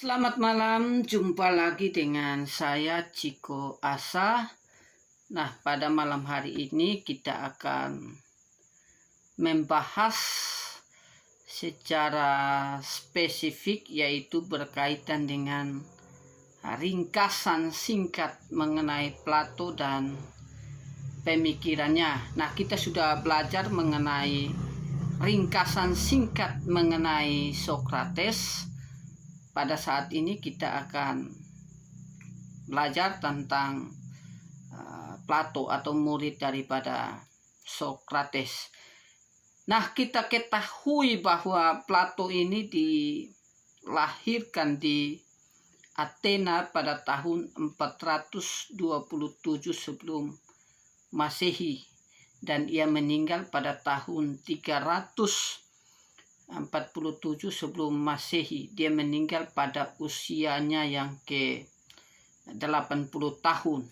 Selamat malam, jumpa lagi dengan saya Ciko Asa. Nah, pada malam hari ini kita akan membahas secara spesifik, yaitu berkaitan dengan ringkasan singkat mengenai Plato dan pemikirannya. Nah, kita sudah belajar mengenai ringkasan singkat mengenai Sokrates. Pada saat ini kita akan belajar tentang Plato atau murid daripada Sokrates. Nah, kita ketahui bahwa Plato ini dilahirkan di Athena pada tahun 427 sebelum Masehi dan ia meninggal pada tahun 347 sebelum Masehi. Dia meninggal pada usianya yang ke-80 tahun.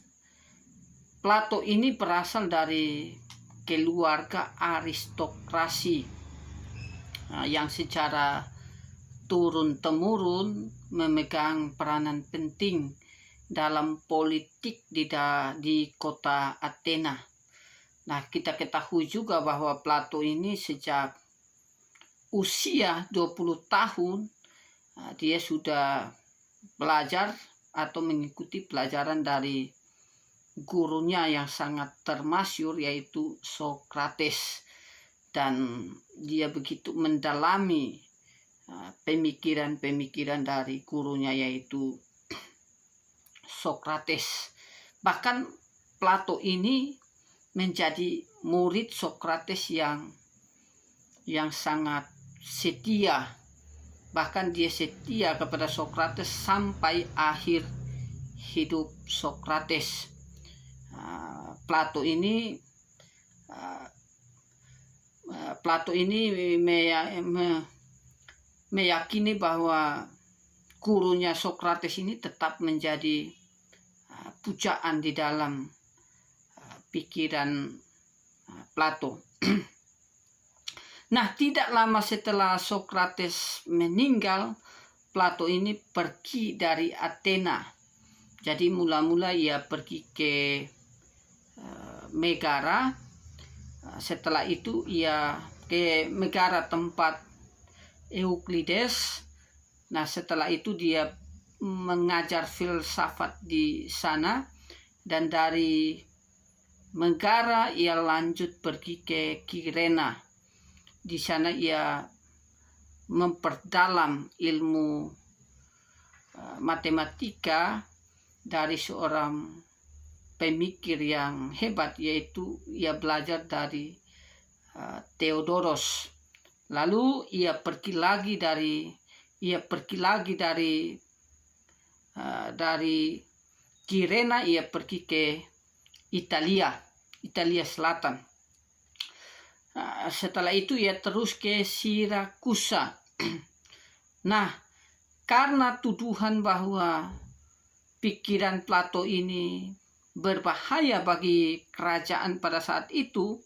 Plato ini berasal dari keluarga aristokrasi yang secara turun-temurun memegang peranan penting dalam politik di kota Athena. Nah, kita ketahui juga bahwa Plato ini sejak usia 20 tahun dia sudah belajar atau mengikuti pelajaran dari gurunya yang sangat termasyhur, yaitu Sokrates, dan dia begitu mendalami pemikiran-pemikiran dari gurunya yaitu Sokrates. Bahkan Plato ini menjadi murid Sokrates yang sangat setia. Bahkan dia setia kepada Sokrates sampai akhir hidup Sokrates. Plato ini meyakini bahwa gurunya Sokrates ini tetap menjadi pujaan di dalam pikiran Plato. Nah, tidak lama setelah Sokrates meninggal, Plato ini pergi dari Athena. Jadi mula-mula ia pergi ke Megara. Setelah itu ia ke Megara tempat Euklides. Nah, setelah itu dia mengajar filsafat di sana, dan dari Megara ia lanjut pergi ke Kirena. Di sana ia memperdalam ilmu matematika dari seorang pemikir yang hebat, yaitu ia belajar dari Theodoros. Lalu ia pergi lagi dari Kirena, ia pergi ke Italia Selatan. Setelah itu ia terus ke Sirakusa. Nah, karena tuduhan bahwa pikiran Plato ini berbahaya bagi kerajaan pada saat itu,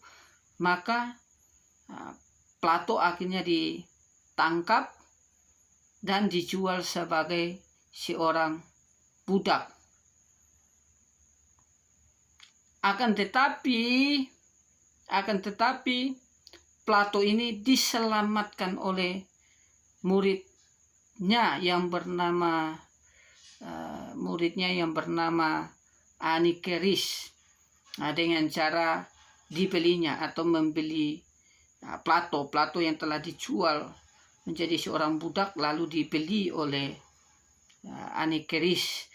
maka Plato akhirnya ditangkap dan dijual sebagai seorang budak. Akan tetapi Plato ini diselamatkan oleh muridnya yang bernama Anikeris, dengan cara dibelinya atau membeli Plato yang telah dijual menjadi seorang budak, lalu dibeli oleh Anikeris.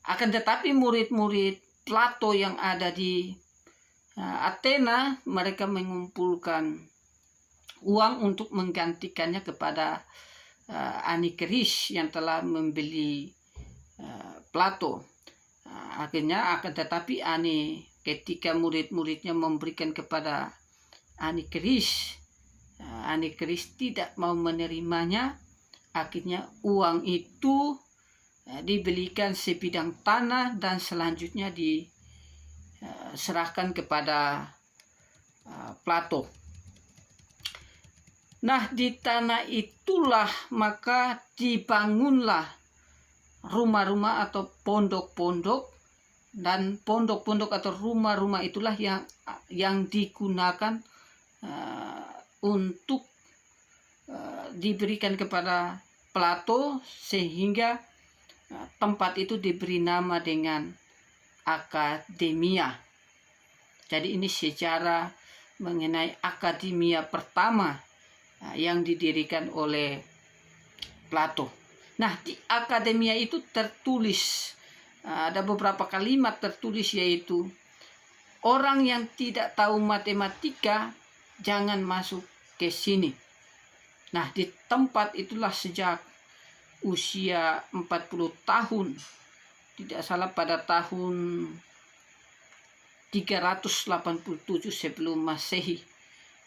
Akan tetapi murid-murid Plato yang ada di Athena, mereka mengumpulkan uang untuk menggantikannya kepada Anikeris yang telah membeli Plato. Akhirnya tetapi ketika murid-muridnya memberikan kepada Anikeris tidak mau menerimanya. Akhirnya uang itu dibelikan sebidang tanah dan selanjutnya diserahkan kepada Plato. Nah, di tanah itulah maka dibangunlah rumah-rumah atau pondok-pondok, dan pondok-pondok atau rumah-rumah itulah yang digunakan untuk diberikan kepada Plato, sehingga tempat itu diberi nama dengan akademia. Jadi ini sejarah mengenai akademia pertama yang didirikan oleh Plato. Nah, di akademia itu tertulis, ada beberapa kalimat tertulis, yaitu orang yang tidak tahu matematika jangan masuk ke sini. Nah, di tempat itulah sejak usia 40 tahun, tidak salah pada tahun 387 sebelum Masehi,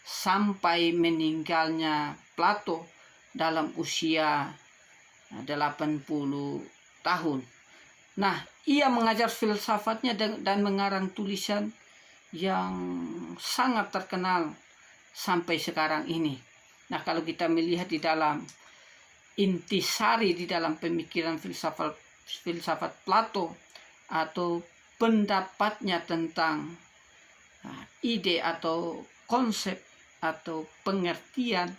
sampai meninggalnya Plato dalam usia 80 tahun. Nah, ia mengajar filsafatnya dan mengarang tulisan yang sangat terkenal sampai sekarang ini. Nah, kalau kita melihat di dalam intisari, di dalam pemikiran filsafat Plato, atau pendapatnya tentang ide atau konsep atau pengertian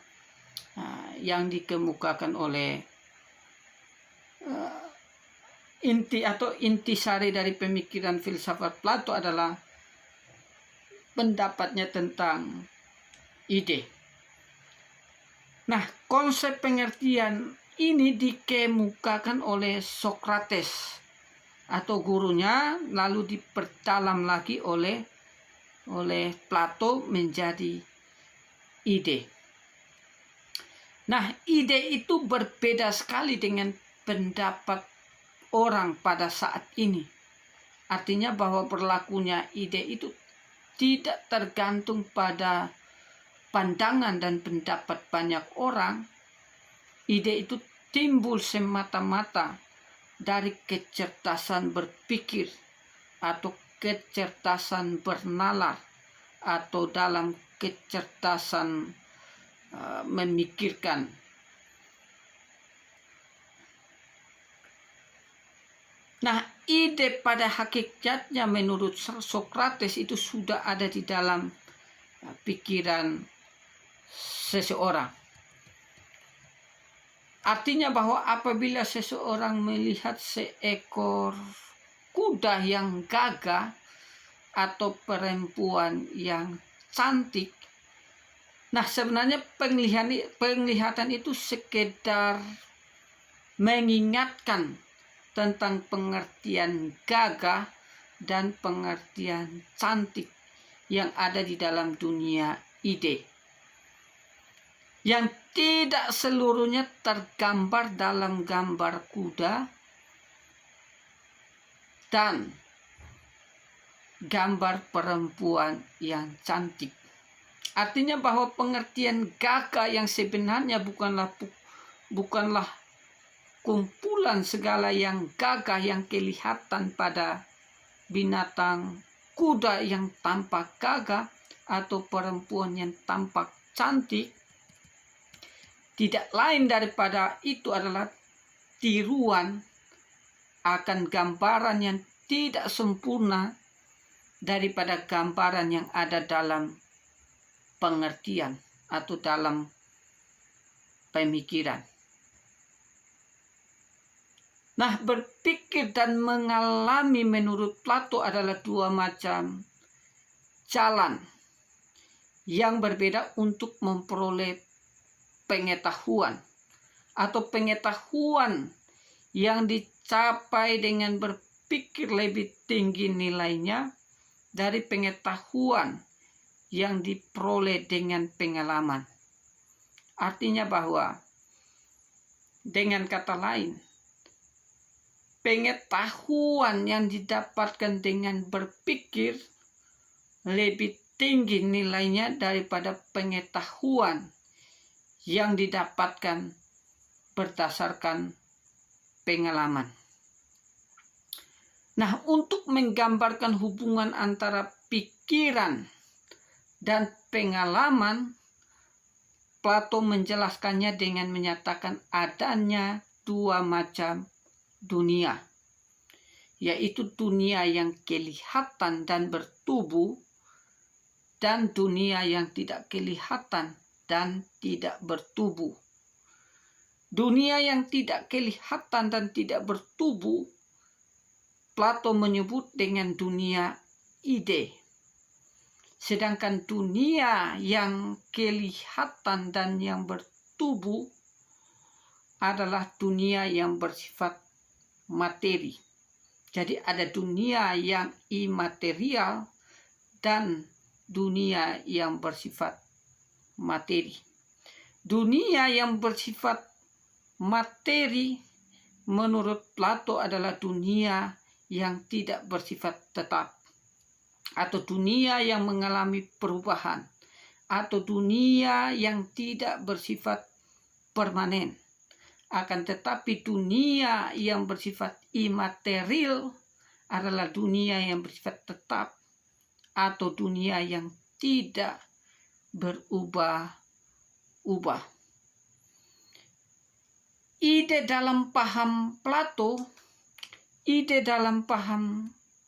yang dikemukakan oleh intisari dari pemikiran filsafat Plato adalah pendapatnya tentang ide. Nah, konsep pengertian ini dikemukakan oleh Sokrates atau gurunya, lalu diperdalam lagi oleh Plato menjadi ide. Nah, ide itu berbeda sekali dengan pendapat orang pada saat ini. Artinya bahwa berlakunya ide itu tidak tergantung pada pandangan dan pendapat banyak orang. Ide itu timbul semata-mata dari kecerdasan berpikir atau kecerdasan bernalar, atau dalam kecerdasan memikirkan. Nah, ide pada hakikatnya menurut Sokrates itu sudah ada di dalam pikiran seseorang. Artinya bahwa apabila seseorang melihat seekor kuda yang gagah atau perempuan yang cantik, nah sebenarnya penglihatan itu sekedar mengingatkan tentang pengertian gagah dan pengertian cantik yang ada di dalam dunia ide, yang tidak seluruhnya tergambar dalam gambar kuda dan gambar perempuan yang cantik. Artinya bahwa pengertian gagah yang sebenarnya bukanlah kumpulan segala yang gagah yang kelihatan pada binatang kuda yang tampak gagah atau perempuan yang tampak cantik. Tidak lain daripada itu adalah tiruan akan gambaran yang tidak sempurna daripada gambaran yang ada dalam pengertian atau dalam pemikiran. Nah, berpikir dan mengalami menurut Plato adalah dua macam jalan yang berbeda untuk memperoleh pengetahuan, atau pengetahuan yang dicapai dengan berpikir lebih tinggi nilainya dari pengetahuan yang diperoleh dengan pengalaman. Artinya bahwa dengan kata lain, pengetahuan yang didapatkan dengan berpikir lebih tinggi nilainya daripada pengetahuan yang didapatkan berdasarkan pengalaman. Nah, untuk menggambarkan hubungan antara pikiran dan pengalaman, Plato menjelaskannya dengan menyatakan adanya dua macam dunia, yaitu dunia yang kelihatan dan bertubuh dan dunia yang tidak kelihatan dan tidak bertubuh. Dunia yang tidak kelihatan dan tidak bertubuh, Plato menyebut dengan dunia ide. Sedangkan dunia yang kelihatan dan yang bertubuh adalah dunia yang bersifat materi. Jadi ada dunia yang imaterial dan dunia yang bersifat materi. Dunia yang bersifat materi menurut Plato adalah dunia yang tidak bersifat tetap, atau dunia yang mengalami perubahan, atau dunia yang tidak bersifat permanen. Akan tetapi dunia yang bersifat imaterial adalah dunia yang bersifat tetap, atau dunia yang tidak berubah-ubah. Ide dalam paham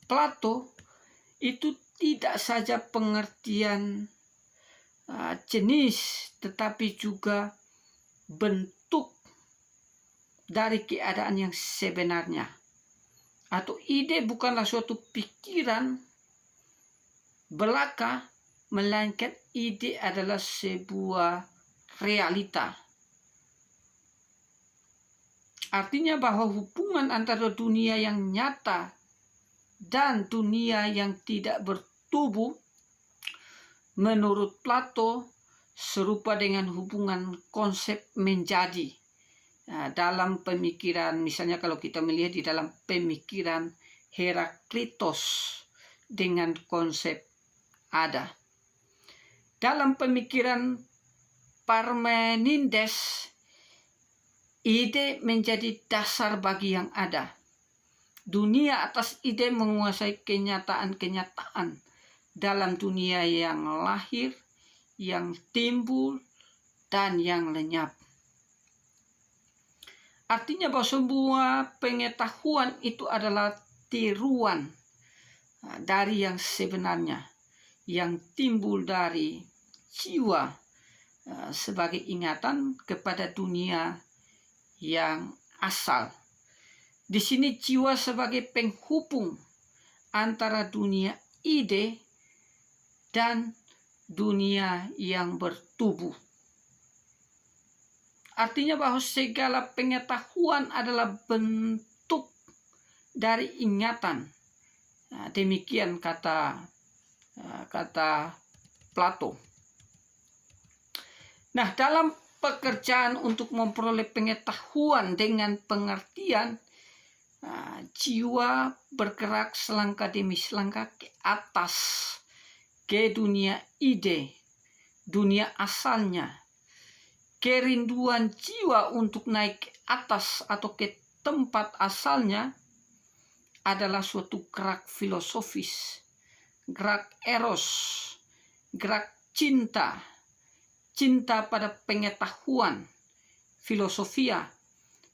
Plato itu tidak saja pengertian jenis, tetapi juga bentuk dari keadaan yang sebenarnya. Atau ide bukanlah suatu pikiran belaka, melainkan ide adalah sebuah realita. Artinya bahwa hubungan antara dunia yang nyata dan dunia yang tidak bertubuh menurut Plato serupa dengan hubungan konsep menjadi. Dalam pemikiran, misalnya kalau kita melihat di dalam pemikiran Heraklitos dengan konsep ada. Dalam pemikiran Parmenides, ide menjadi dasar bagi yang ada. Dunia atas ide menguasai kenyataan-kenyataan dalam dunia yang lahir, yang timbul, dan yang lenyap. Artinya bahwa semua pengetahuan itu adalah tiruan dari yang sebenarnya, yang timbul dari jiwa sebagai ingatan kepada dunia yang asal. Di sini jiwa sebagai penghubung antara dunia ide dan dunia yang bertubuh. Artinya bahwa segala pengetahuan adalah bentuk dari ingatan. Demikian kata Plato. Nah, dalam pekerjaan untuk memperoleh pengetahuan dengan pengertian, jiwa bergerak selangkah demi selangkah ke atas, ke dunia ide, dunia asalnya. Kerinduan jiwa untuk naik ke atas atau ke tempat asalnya adalah suatu gerak filosofis, gerak eros, gerak cinta pada pengetahuan, filosofia,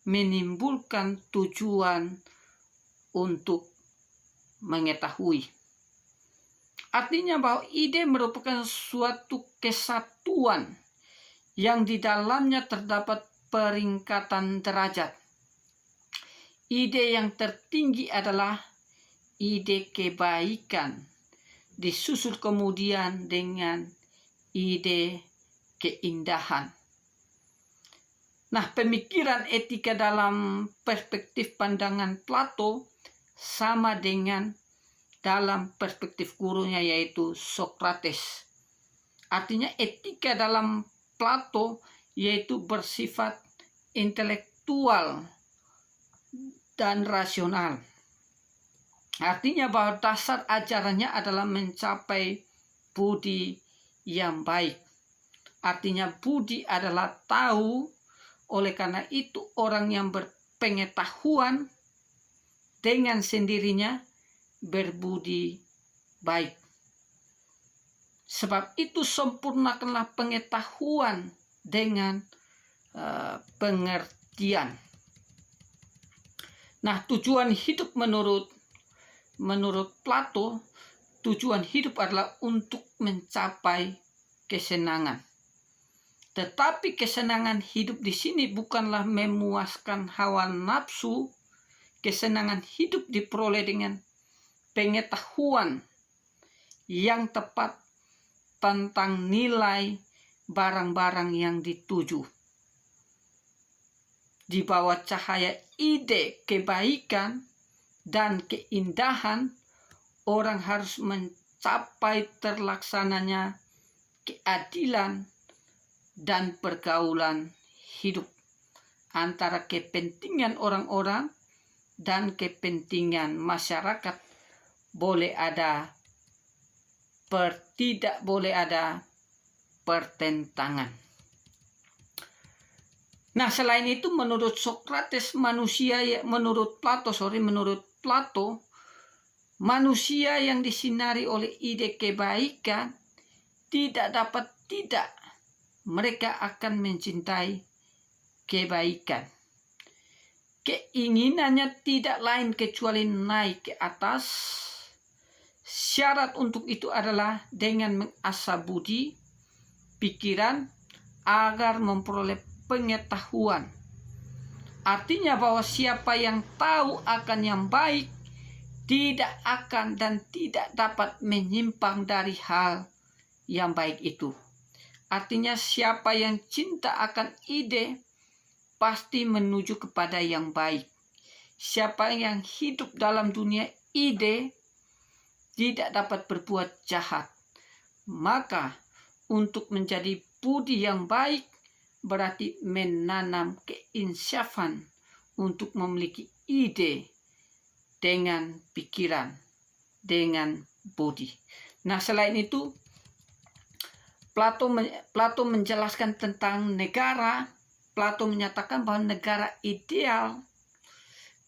menimbulkan tujuan untuk mengetahui. Artinya bahwa ide merupakan suatu kesatuan yang di dalamnya terdapat peringkatan derajat. Ide yang tertinggi adalah ide kebaikan, disusul kemudian dengan ide keindahan. Nah, pemikiran etika dalam perspektif pandangan Plato sama dengan dalam perspektif gurunya, yaitu Sokrates. Artinya etika dalam Plato yaitu bersifat intelektual dan rasional. Artinya bahwa dasar ajarannya adalah mencapai budi yang baik. Artinya budi adalah tahu, oleh karena itu orang yang berpengetahuan dengan sendirinya berbudi baik. Sebab itu sempurnakanlah pengetahuan dengan pengertian. Nah, tujuan hidup menurut Plato, tujuan hidup adalah untuk mencapai kesenangan. Tetapi kesenangan hidup di sini bukanlah memuaskan hawa nafsu. Kesenangan hidup diperoleh dengan pengetahuan yang tepat tentang nilai barang-barang yang dituju. Di bawah cahaya ide kebaikan dan keindahan, orang harus mencapai terlaksananya keadilan dan pergaulan hidup antara kepentingan orang-orang dan kepentingan masyarakat. Tidak boleh ada pertentangan. Nah, selain itu menurut Plato, manusia yang disinari oleh ide kebaikan mereka akan mencintai kebaikan. Keinginannya tidak lain kecuali naik ke atas. Syarat untuk itu adalah dengan mengasah budi, pikiran, agar memperoleh pengetahuan. Artinya bahwa siapa yang tahu akan yang baik tidak akan dan tidak dapat menyimpang dari hal yang baik itu. Artinya siapa yang cinta akan ide pasti menuju kepada yang baik. Siapa yang hidup dalam dunia ide tidak dapat berbuat jahat. Maka untuk menjadi budi yang baik berarti menanam keinsafan untuk memiliki ide dengan pikiran, dengan budi. Nah, selain itu Plato menjelaskan tentang negara. Plato menyatakan bahwa negara ideal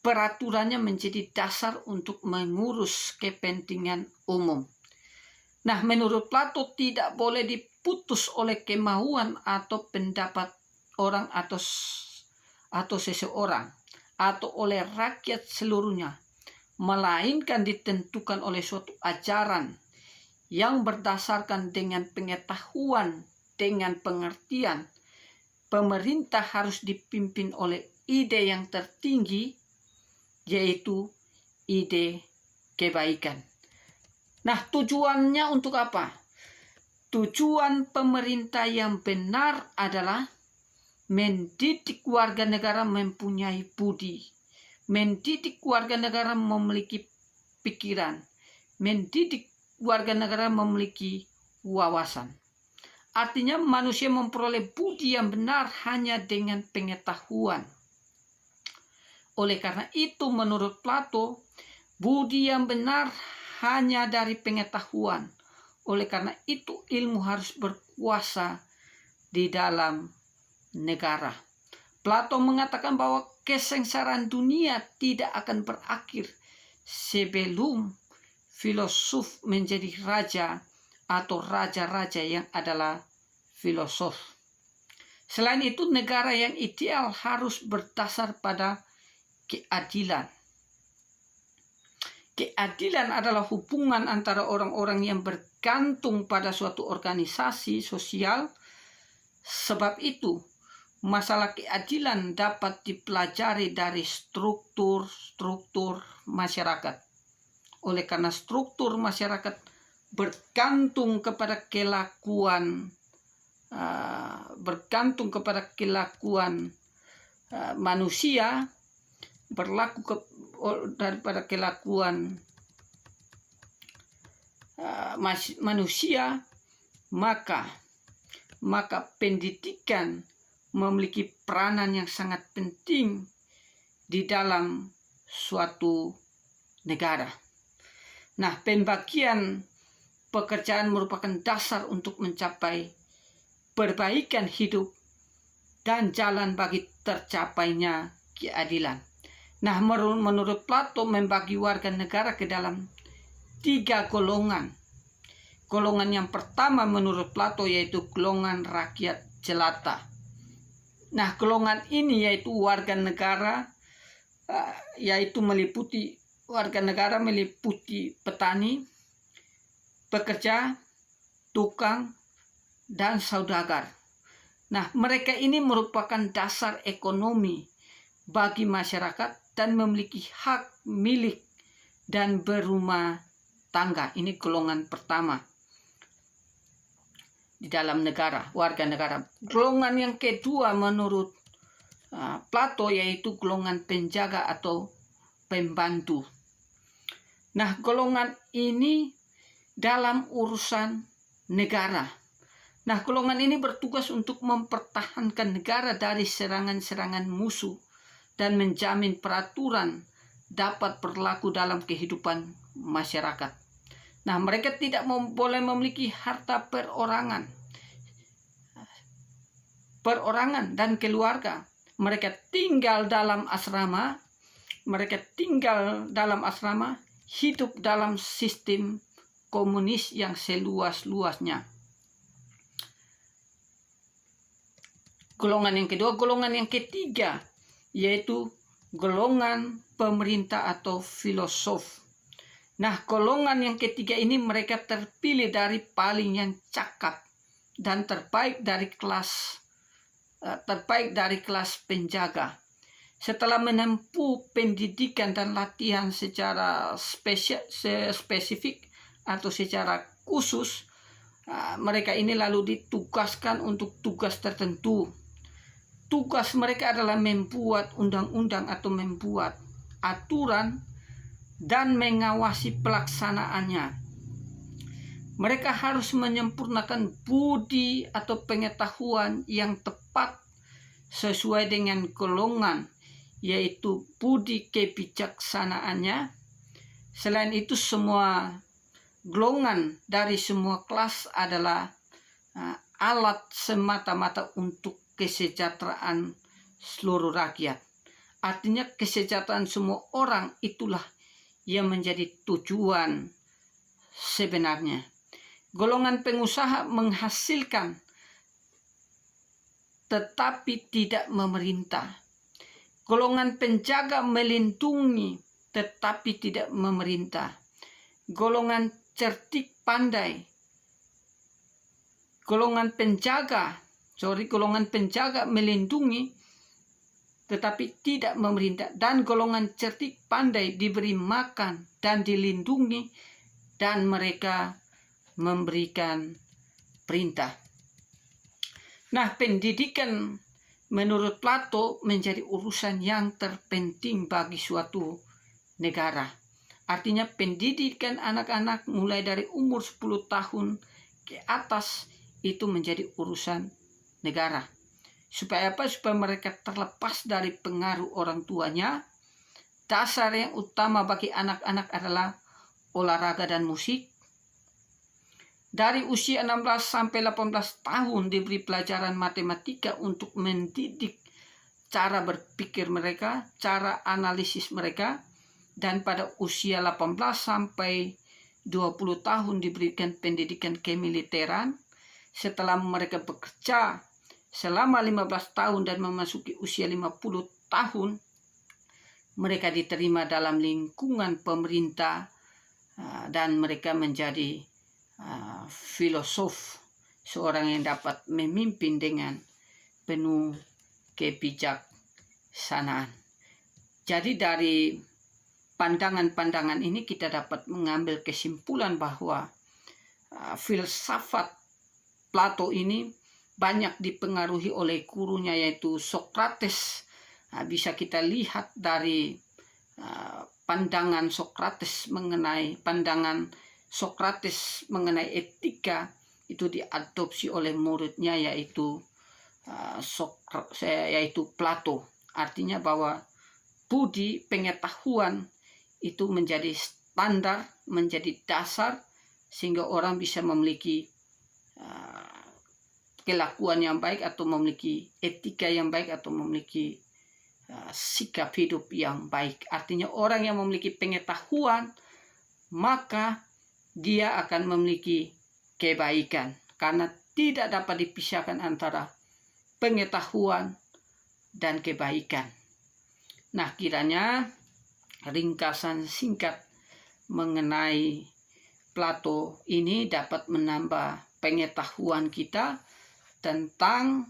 peraturannya menjadi dasar untuk mengurus kepentingan umum. Nah, menurut Plato tidak boleh diputus oleh kemauan atau pendapat orang atau seseorang atau oleh rakyat seluruhnya, melainkan ditentukan oleh suatu ajaran yang berdasarkan dengan pengetahuan, dengan pengertian. Pemerintah harus dipimpin oleh ide yang tertinggi, yaitu ide kebaikan. Nah, tujuannya untuk apa? Tujuan pemerintah yang benar adalah mendidik warga negara mempunyai budi, mendidik warga negara memiliki pikiran, mendidik warga negara memiliki wawasan. Artinya manusia memperoleh budi yang benar hanya dengan pengetahuan. Oleh karena itu menurut Plato, budi yang benar hanya dari pengetahuan. Oleh karena itu ilmu harus berkuasa di dalam negara. Plato mengatakan bahwa kesengsaraan dunia tidak akan berakhir sebelum filosof menjadi raja atau raja-raja yang adalah filosof. Selain itu, negara yang ideal harus berdasar pada keadilan. Keadilan adalah hubungan antara orang-orang yang bergantung pada suatu organisasi sosial. Sebab itu, masalah keadilan dapat dipelajari dari struktur masyarakat. Oleh karena struktur masyarakat bergantung kepada kelakuan manusia, daripada kelakuan manusia, maka pendidikan memiliki peranan yang sangat penting di dalam suatu negara. Nah, pembagian pekerjaan merupakan dasar untuk mencapai perbaikan hidup dan jalan bagi tercapainya keadilan. Nah, menurut Plato membagi warga negara ke dalam 3 golongan. Golongan yang pertama menurut Plato yaitu golongan rakyat jelata. Nah, golongan ini yaitu warga negara yaitu meliputi warga negara, meliputi petani, pekerja, tukang, dan saudagar. Nah, mereka ini merupakan dasar ekonomi bagi masyarakat dan memiliki hak milik dan berumah tangga. Ini golongan pertama di dalam negara, warga negara. Golongan yang kedua menurut Plato yaitu golongan penjaga atau pembantu. Nah, golongan ini dalam urusan negara. Nah, golongan ini bertugas untuk mempertahankan negara dari serangan-serangan musuh dan menjamin peraturan dapat berlaku dalam kehidupan masyarakat. Nah, mereka tidak boleh memiliki harta perorangan dan keluarga. Mereka tinggal dalam asrama. Hidup dalam sistem komunis yang seluas-luasnya. Golongan yang kedua, golongan yang ketiga, yaitu golongan pemerintah atau filosof. Nah, golongan yang ketiga ini mereka terpilih dari paling yang cakap dan terbaik dari kelas penjaga. Setelah menempuh pendidikan dan latihan secara spesifik atau secara khusus, mereka ini lalu ditugaskan untuk tugas tertentu. Tugas mereka adalah membuat undang-undang atau membuat aturan dan mengawasi pelaksanaannya. Mereka harus menyempurnakan budi atau pengetahuan yang tepat sesuai dengan golongan, yaitu budi kebijaksanaannya. Selain itu, semua golongan dari semua kelas adalah alat semata-mata untuk kesejahteraan seluruh rakyat. Artinya kesejahteraan semua orang itulah yang menjadi tujuan sebenarnya. Golongan pengusaha menghasilkan tetapi tidak memerintah. Golongan penjaga melindungi tetapi tidak memerintah. Golongan cerdik pandai. Golongan penjaga melindungi tetapi tidak memerintah. Dan golongan cerdik pandai diberi makan dan dilindungi dan mereka memberikan perintah. Nah, pendidikan menurut Plato menjadi urusan yang terpenting bagi suatu negara. Artinya pendidikan anak-anak mulai dari umur 10 tahun ke atas itu menjadi urusan negara. Supaya apa? Supaya mereka terlepas dari pengaruh orang tuanya. Dasar yang utama bagi anak-anak adalah olahraga dan musik. Dari usia 16 sampai 18 tahun diberi pelajaran matematika untuk mendidik cara berpikir mereka, cara analisis mereka. Dan pada usia 18 sampai 20 tahun diberikan pendidikan kemiliteran. Setelah mereka bekerja selama 15 tahun dan memasuki usia 50 tahun, mereka diterima dalam lingkungan pemerintah dan mereka menjadi filosof, seorang yang dapat memimpin dengan penuh kebijaksanaan. Jadi dari pandangan-pandangan ini kita dapat mengambil kesimpulan bahwa filsafat Plato ini banyak dipengaruhi oleh gurunya yaitu Sokrates. Bisa kita lihat dari pandangan Sokrates mengenai etika itu diadopsi oleh muridnya yaitu Plato. Artinya bahwa budi pengetahuan itu menjadi standar, menjadi dasar sehingga orang bisa memiliki kelakuan yang baik atau memiliki etika yang baik atau memiliki sikap hidup yang baik. Artinya orang yang memiliki pengetahuan maka dia akan memiliki kebaikan karena tidak dapat dipisahkan antara pengetahuan dan kebaikan. Nah, kiranya ringkasan singkat mengenai Plato ini dapat menambah pengetahuan kita tentang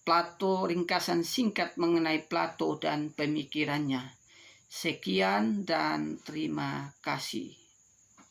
Plato, ringkasan singkat mengenai Plato dan pemikirannya. Sekian dan terima kasih.